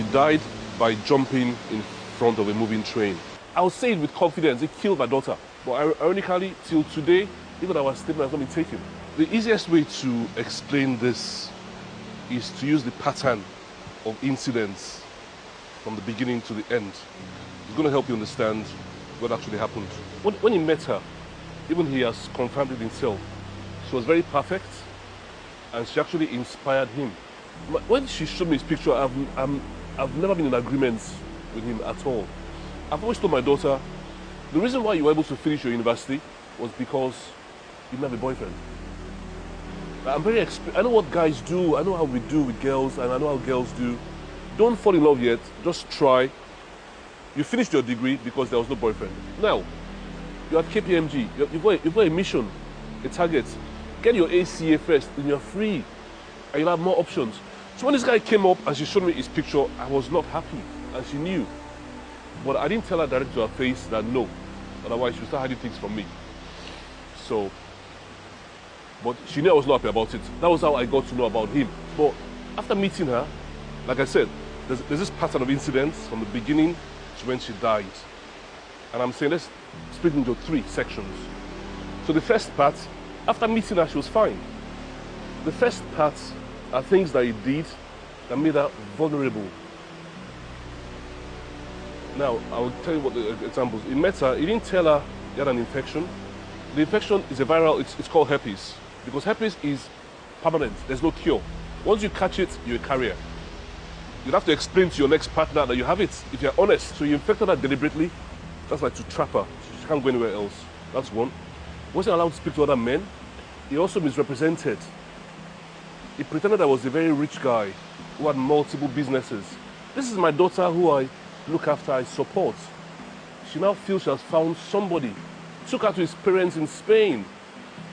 She died by jumping in front of a moving train. I'll say it with confidence, it killed my daughter. But ironically, till today, even our statement has not been taken. The easiest way to explain this is to use the pattern of incidents from the beginning to the end. It's going to help you understand what actually happened. When he met her, even he has confirmed it himself. She was very perfect, and she actually inspired him. When she showed me his picture, I've never been in agreement with him at all. I've always told my daughter, the reason why you were able to finish your university was because you didn't have a boyfriend. I know what guys do, I know how we do with girls, and I know how girls do. Don't fall in love yet, just try. You finished your degree because there was no boyfriend. Now, you're at KPMG, you've got a mission, a target. Get your ACA first, and you're free, and you'll have more options. So when this guy came up and she showed me his picture, I was not happy, and she knew. But I didn't tell her directly to her face that no, otherwise she would start hiding things from me. So, but she knew I was not happy about it. That was how I got to know about him. But after meeting her, like I said, there's this pattern of incidents from the beginning to when she died. And I'm saying let's split into 3 sections. So the first part, after meeting her, she was fine. The first part are things that he did that made her vulnerable. Now, I will tell you what the examples. He met her, he didn't tell her he had an infection. The infection is a viral, it's called herpes. Because herpes is permanent, there's no cure. Once you catch it, you're a carrier. You'd have to explain to your next partner that you have it, if you're honest. So you infected her deliberately, that's like to trap her. She can't go anywhere else. That's one. Wasn't allowed to speak to other men. He also misrepresented. He pretended I was a very rich guy who had multiple businesses. This is my daughter who I look after, I support. She now feels she has found somebody. Took her to his parents in Spain.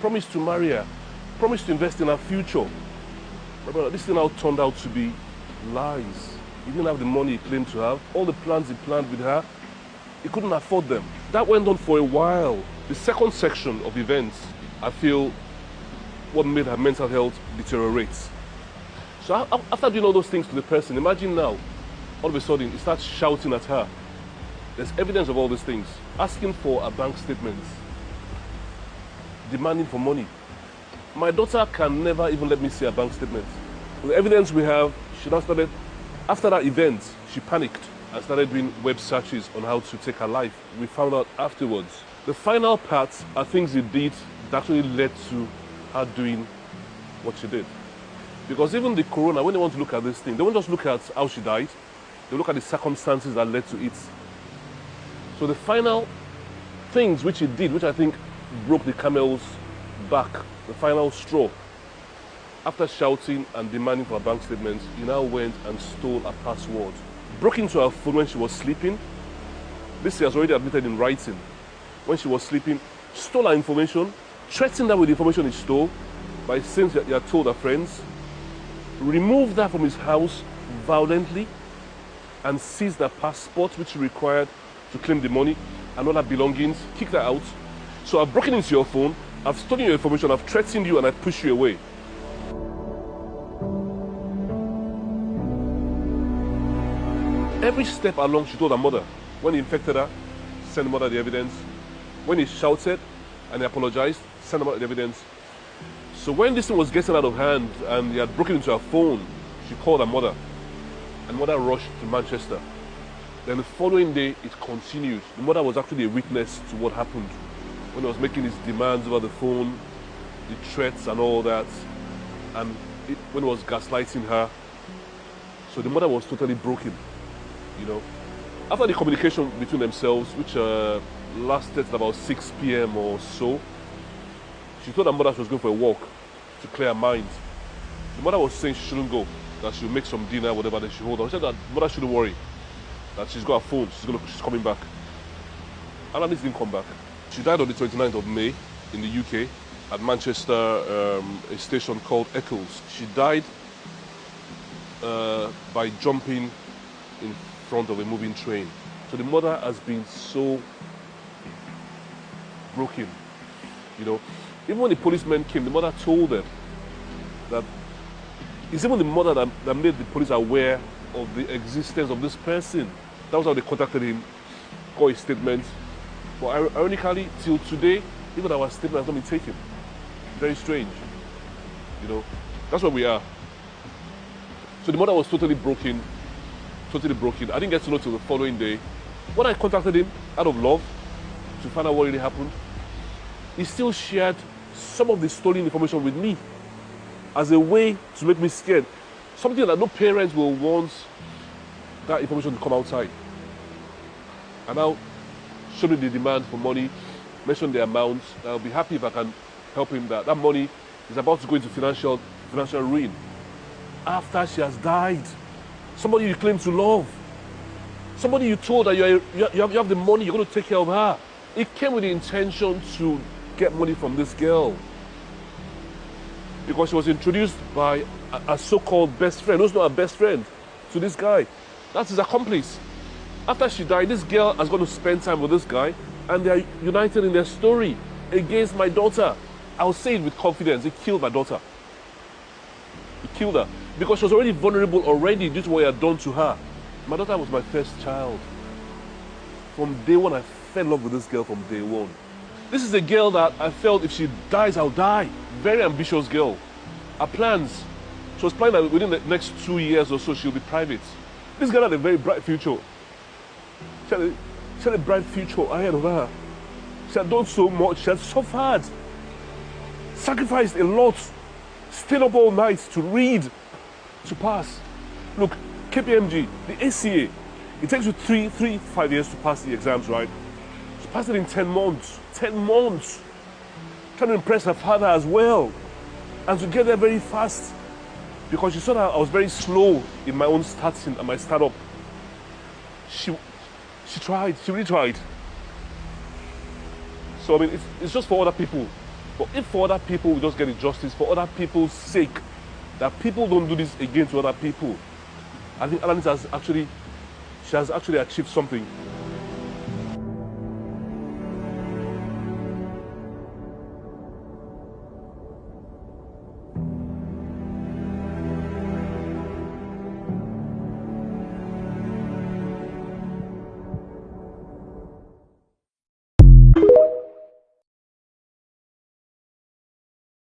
Promised to marry her. Promised to invest in her future. But this thing now turned out to be lies. He didn't have the money he claimed to have. All the plans he planned with her, he couldn't afford them. That went on for a while. The second section of events, I feel, what made her mental health deteriorate. So after doing all those things to the person, imagine now, all of a sudden, he starts shouting at her. There's evidence of all these things. Asking for a bank statement. Demanding for money. My daughter can never even let me see a bank statement. With the evidence we have, she now started, after that event, she panicked and started doing web searches on how to take her life. We found out afterwards. The final part are things he did that actually led to her doing what she did. Because even the corona, when they want to look at this thing, they won't just look at how she died, they look at the circumstances that led to it. So the final things which he did, which I think broke the camel's back, the final straw, after shouting and demanding for her bank statements, he now went and stole her password. Broke into her phone when she was sleeping. This he has already admitted in writing. When she was sleeping, stole her information, threatened her with the information he stole by saying that he had told her friends, removed her from his house violently, and seized her passport, which she required to claim the money, and all her belongings, kicked her out. So I've broken into your phone, I've stolen your information, I've threatened you, and I pushed you away. Every step along, she told her mother. When he infected her, send mother the evidence. When he shouted and he apologized, send mother the evidence. So when this thing was getting out of hand and he had broken into her phone, she called her mother, and mother rushed to Manchester. Then the following day, it continued. The mother was actually a witness to what happened when he was making his demands over the phone, the threats and all that, and when he was gaslighting her. So the mother was totally broken, you know. After the communication between themselves, which lasted about 6 p.m. or so, she told her mother she was going for a walk to clear her mind. The mother was saying she shouldn't go, that she'll make some dinner, whatever, that she hold on. She said that mother shouldn't worry, that she's got her phone, she's coming back. Alanis didn't come back. She died on the 29th of May in the UK at Manchester, a station called Eccles. She died by jumping in front of a moving train. So the mother has been so broken, you know. Even when the policemen came, the mother told them that It's even the mother that made the police aware of the existence of this person. That was how they contacted him, got his statement. But ironically, till today, even our statement has not been taken. Very strange. You know, that's where we are. So the mother was totally broken. Totally broken. I didn't get to know till the following day. When I contacted him out of love to find out what really happened, he still shared some of the stolen information with me as a way to make me scared. Something that no parents will want that information to come outside. And now show me the demand for money, mention the amount. I'll be happy if I can help him. That money is about to go into financial ruin. After she has died. Somebody you claim to love. Somebody you told that you have the money, you're going to take care of her. It came with the intention to get money from this girl. Because she was introduced by a so-called best friend, who's not a best friend, to this guy. That's his accomplice. After she died, this girl has got to spend time with this guy, and they are united in their story against my daughter. I'll say it with confidence, he killed my daughter. He killed her. Because she was already vulnerable already due to what he had done to her. My daughter was my first child. From day one, I fell in love with this girl from day one. This is a girl that I felt if she dies, I'll die. Very ambitious girl. Her plans. She was planning that within the next 2 years or so, she'll be private. This girl had a very bright future. She had a bright future ahead of her. She had done so much. She had suffered. Sacrificed a lot. Stayed up all night to read, to pass. Look, KPMG, the ACA, it takes you 5 years to pass the exams, right? She passed it in 10 months. 10 months. Trying to impress her father as well. And to get there very fast. Because she saw that I was very slow in my own starting and my startup. She tried, she really tried. So I mean, it's just for other people. But if for other people we just get injustice, for other people's sake, that people don't do this again to other people, I think Alanis has actually achieved something.